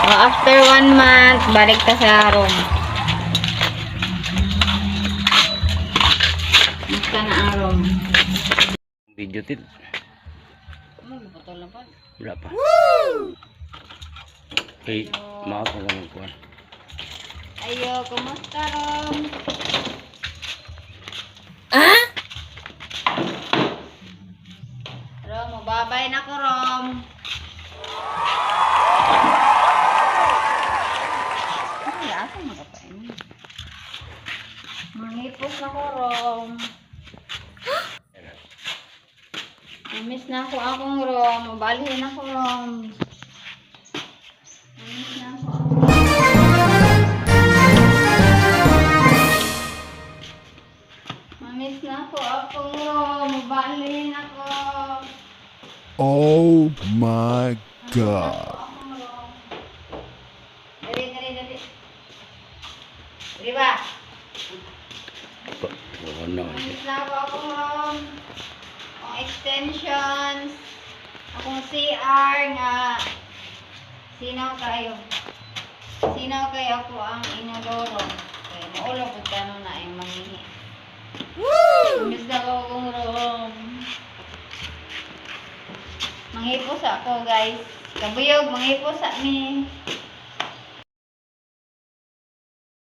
After 1 month, balik ka sa room. Basta na ang room. Video til. Putol na pa. Wala pa. Okay, makakawa ng kuwan. Ayo, kumusta rom? Rom, mababay na ko rom. Ay, asa makapain? Mangipos na ko rom. Miss na ako akong rom. Mabalhin ako rom. Miss na ako akong Miss na ako akong rom. Mabalhin ako. Oh my God. Dali, dali, dali. Dali ba? Ano? Miss na ako akong rom. Ang extensions. Akong CR nga. Sinaw kayo. Sinaw kayo ako ang inodoro. Kaya maulo po tanong na ay mangingi. Miss na ako akong rom. Manghipos ako guys. Kabuyog, manghipos sa mi.